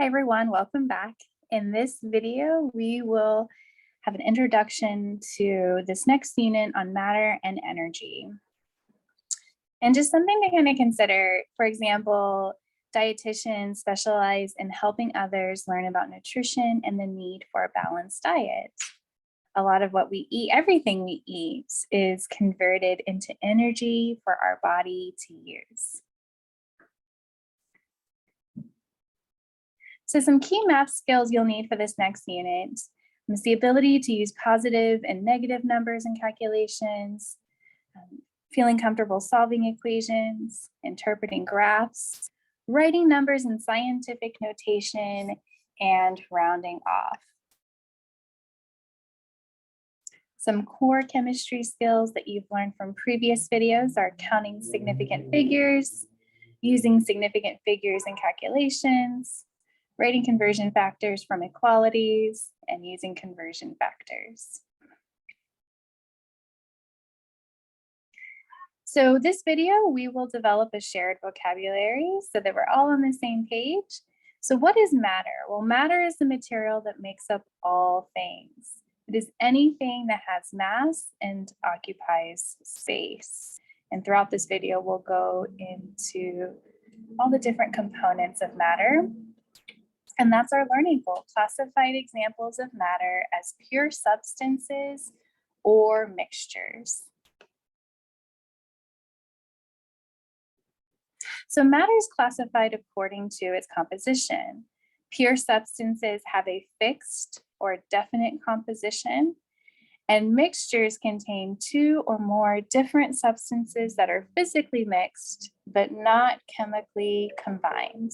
Hi everyone, welcome back. In this video, we will have an introduction to this next unit on matter and energy. And just something to kind of consider, for example, dietitians specialize in helping others learn about nutrition and the need for a balanced diet. A lot of what we eat, everything we eat, is converted into energy for our body to use. So some key math skills you'll need for this next unit is the ability to use positive and negative numbers in calculations, feeling comfortable solving equations, interpreting graphs, writing numbers in scientific notation, and rounding off. Some core chemistry skills that you've learned from previous videos are counting significant figures, using significant figures in calculations, writing conversion factors from equalities, and using conversion factors. So this video, we will develop a shared vocabulary so that we're all on the same page. So what is matter? Well, matter is the material that makes up all things. It is anything that has mass and occupies space. And throughout this video, we'll go into all the different components of matter. And that's our learning goal, classified examples of matter as pure substances or mixtures. So matter is classified according to its composition. Pure substances have a fixed or definite composition, and mixtures contain two or more different substances that are physically mixed, but not chemically combined.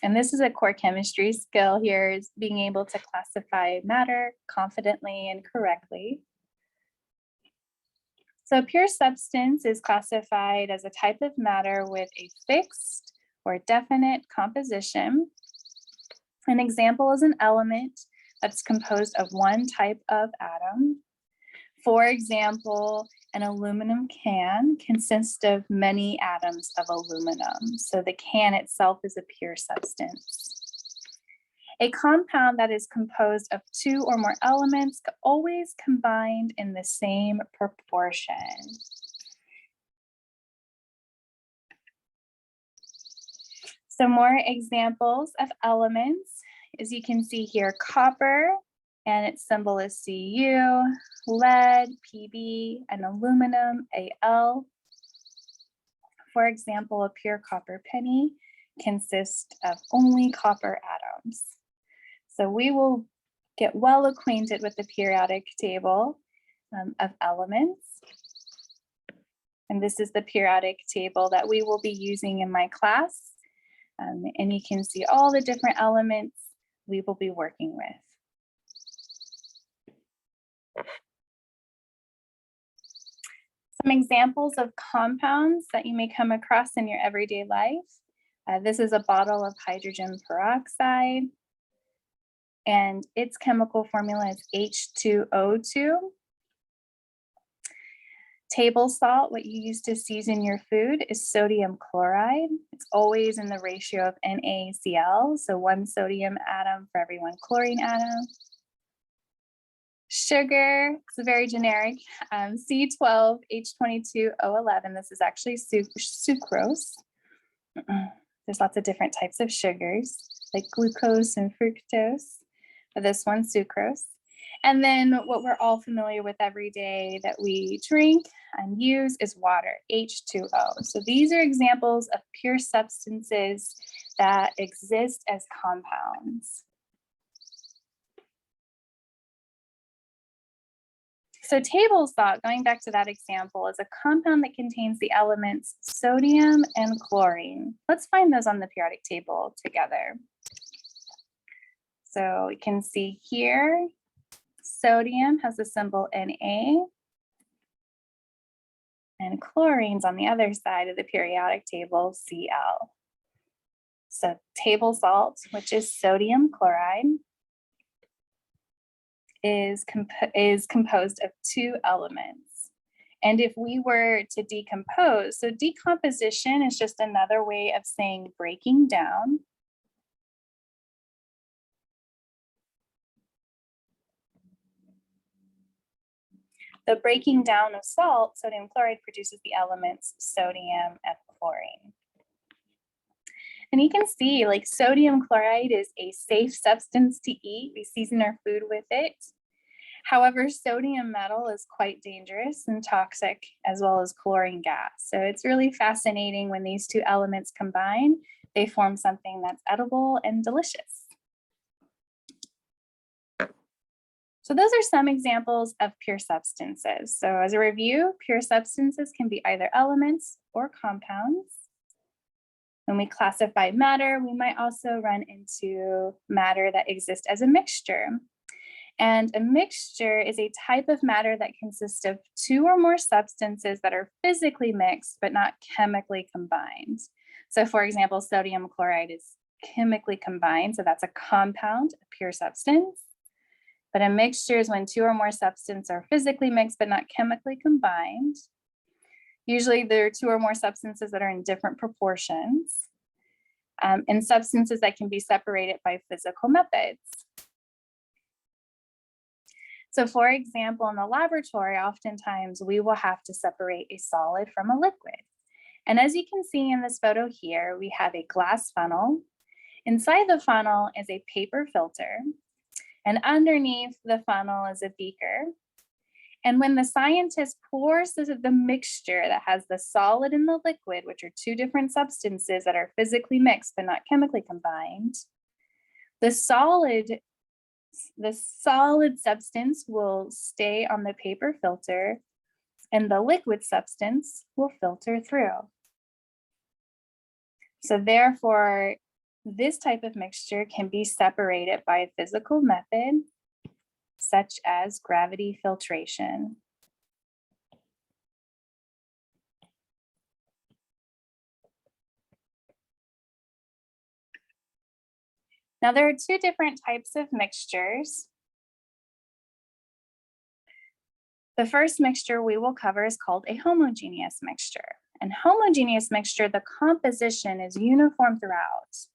And this is a core chemistry skill here, is being able to classify matter confidently and correctly. So pure substance is classified as a type of matter with a fixed or definite composition. An example is an element that's composed of one type of atom. For example, an aluminum can consists of many atoms of aluminum. So the can itself is a pure substance. A compound that is composed of two or more elements always combined in the same proportion. Some more examples of elements, as you can see here, copper, and its symbol is Cu, lead, Pb, and aluminum, Al. For example, a pure copper penny consists of only copper atoms. So we will get well acquainted with the periodic table of elements. And this is the periodic table that we will be using in my class. And you can see all the different elements we will be working with. Some examples of compounds that you may come across in your everyday life. This is a bottle of hydrogen peroxide, and its chemical formula is H2O2. Table salt, what you use to season your food, is sodium chloride. It's always in the ratio of NaCl, so one sodium atom for every one chlorine atom. Sugar, it's very generic, C12H22O11. This is actually sucrose. There's lots of different types of sugars, like glucose and fructose, but this one's sucrose. And then what we're all familiar with every day that we drink and use is water, H2O. So these are examples of pure substances that exist as compounds. So table salt, going back to that example, is a compound that contains the elements sodium and chlorine. Let's find those on the periodic table together. So we can see here, sodium has the symbol Na, and chlorine's on the other side of the periodic table, Cl. So table salt, which is sodium chloride, is composed of two elements, And if we were to decompose, so decomposition is just another way of saying breaking down. The breaking down of salt, sodium chloride, produces the elements sodium and chlorine. And you can see, like, sodium chloride is a safe substance to eat. We season our food with it. However, sodium metal is quite dangerous and toxic, as well as chlorine gas. So it's really fascinating when these two elements combine, they form something that's edible and delicious. So those are some examples of pure substances. So as a review, pure substances can be either elements or compounds. When we classify matter, we might also run into matter that exists as a mixture. And a mixture is a type of matter that consists of two or more substances that are physically mixed, but not chemically combined. So for example, sodium chloride is chemically combined, so that's a compound, a pure substance. But a mixture is when two or more substances are physically mixed, but not chemically combined. Usually there are two or more substances that are in different proportions, and substances that can be separated by physical methods. So for example, in the laboratory, oftentimes we will have to separate a solid from a liquid. And as you can see in this photo here, we have a glass funnel. Inside the funnel is a paper filter, and underneath the funnel is a beaker. And when the scientist pours the mixture that has the solid and the liquid, which are two different substances that are physically mixed but not chemically combined, the solid substance will stay on the paper filter and the liquid substance will filter through. So therefore, this type of mixture can be separated by a physical method, such as gravity filtration. Now, there are two different types of mixtures. The first mixture we will cover is called a homogeneous mixture. And homogeneous mixture, the composition is uniform throughout.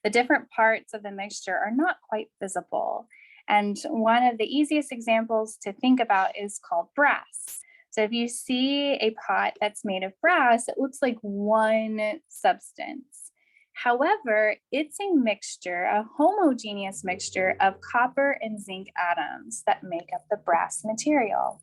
The different parts of the mixture are not quite visible. And one of the easiest examples to think about is called brass. So if you see a pot that's made of brass, it looks like one substance. However, it's a mixture, a homogeneous mixture of copper and zinc atoms that make up the brass material.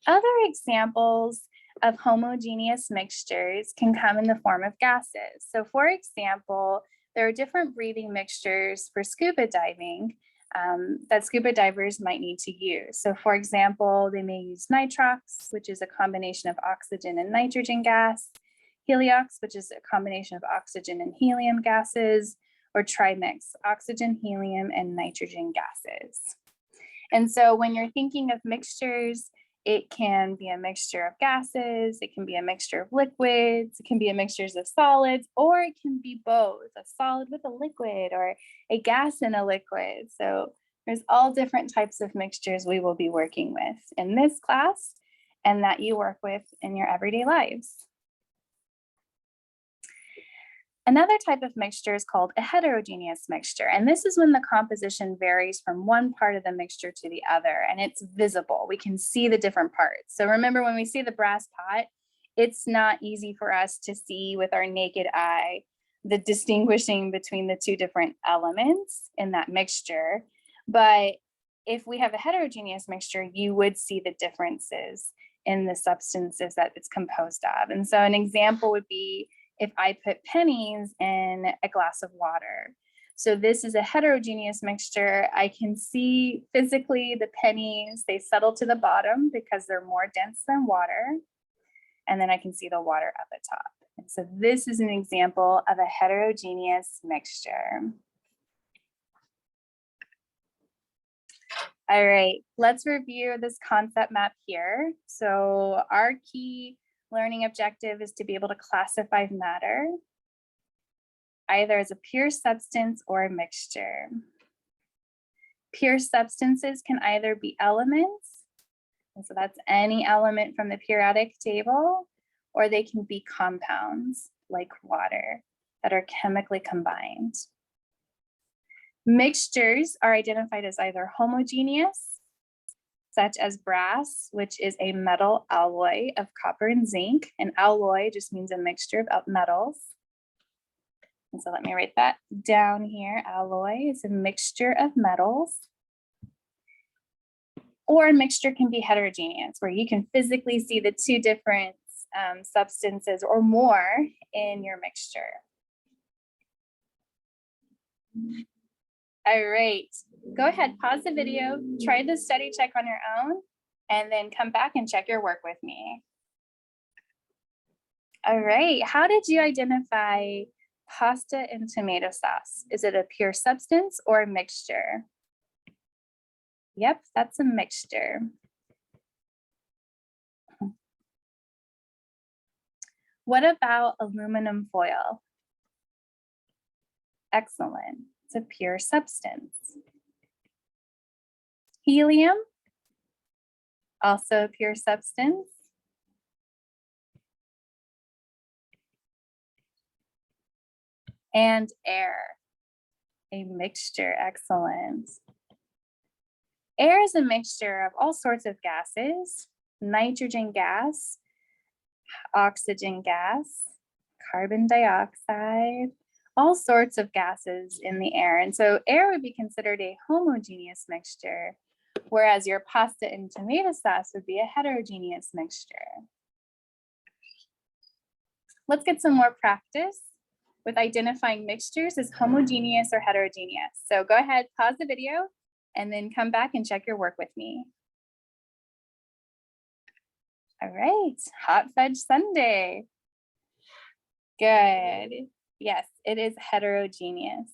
Other examples of homogeneous mixtures can come in the form of gases. So for example, there are different breathing mixtures for scuba diving that scuba divers might need to use. So for example, they may use nitrox, which is a combination of oxygen and nitrogen gas, heliox, which is a combination of oxygen and helium gases, or trimix, oxygen, helium, and nitrogen gases. And so when you're thinking of mixtures, it can be a mixture of gases, it can be a mixture of liquids, it can be a mixture of solids, or it can be both, a solid with a liquid or a gas and a liquid. So there's all different types of mixtures we will be working with in this class and that you work with in your everyday lives. Another type of mixture is called a heterogeneous mixture. And this is when the composition varies from one part of the mixture to the other, and it's visible. We can see the different parts. So remember, when we see the brass pot, it's not easy for us to see with our naked eye the distinguishing between the two different elements in that mixture. But if we have a heterogeneous mixture, you would see the differences in the substances that it's composed of. And so an example would be if I put pennies in a glass of water. So this is a heterogeneous mixture. I can see physically the pennies, they settle to the bottom because they're more dense than water. And then I can see the water at the top. And so this is an example of a heterogeneous mixture. All right, let's review this concept map here. So our key learning objective is to be able to classify matter either as a pure substance or a mixture. Pure substances can either be elements And so that's any element from the periodic table, or they can be compounds like water that are chemically combined. Mixtures are identified as either homogeneous, such as brass, which is a metal alloy of copper and zinc. An alloy just means a mixture of metals. And so let me write that down here. Alloy is a mixture of metals. Or a mixture can be heterogeneous, where you can physically see the two different substances or more in your mixture. All right, go ahead, pause the video, try the study check on your own, and then come back and check your work with me. All right, how did you identify pasta and tomato sauce? Is it a pure substance or a mixture? Yep, that's a mixture. What about aluminum foil? Excellent, it's a pure substance. Helium, also a pure substance. And air, a mixture, excellent. Air is a mixture of all sorts of gases: nitrogen gas, oxygen gas, carbon dioxide, all sorts of gases in the air. And so air would be considered a homogeneous mixture, whereas your pasta and tomato sauce would be a heterogeneous mixture. Let's get some more practice with identifying mixtures as homogeneous or heterogeneous. So go ahead, pause the video, and then come back and check your work with me. All right, hot fudge sundae. Good. Yes, it is heterogeneous.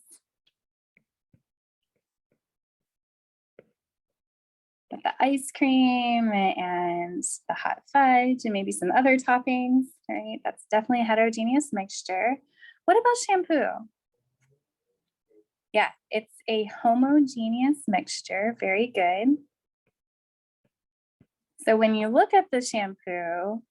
With the ice cream and the hot fudge and maybe some other toppings, right? That's definitely a heterogeneous mixture. What about shampoo? Yeah, it's a homogeneous mixture. Very good. So when you look at the shampoo,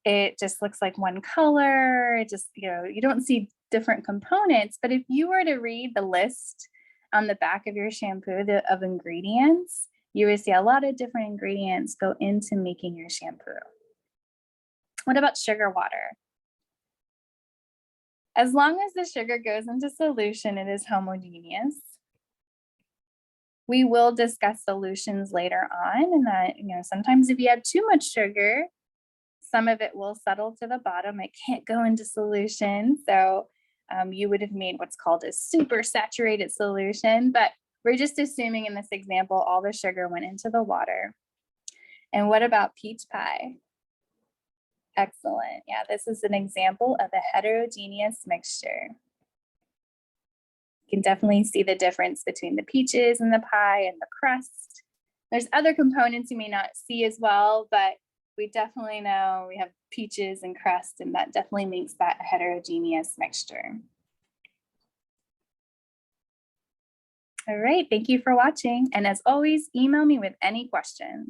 it just looks like one color. It just, you don't see different components. But if you were to read the list on the back of your shampoo of ingredients, you would see a lot of different ingredients go into making your shampoo. What about sugar water? As long as the sugar goes into solution, it is homogeneous. We will discuss solutions later on, and that, sometimes if you have too much sugar, some of it will settle to the bottom. It can't go into solution. So you would have made what's called a super saturated solution, but we're just assuming in this example, all the sugar went into the water. And what about peach pie? Excellent. Yeah, this is an example of a heterogeneous mixture. You can definitely see the difference between the peaches and the pie and the crust. There's other components you may not see as well, but we definitely know we have peaches and crust, and that definitely makes that a heterogeneous mixture. All right, thank you for watching. And as always, email me with any questions.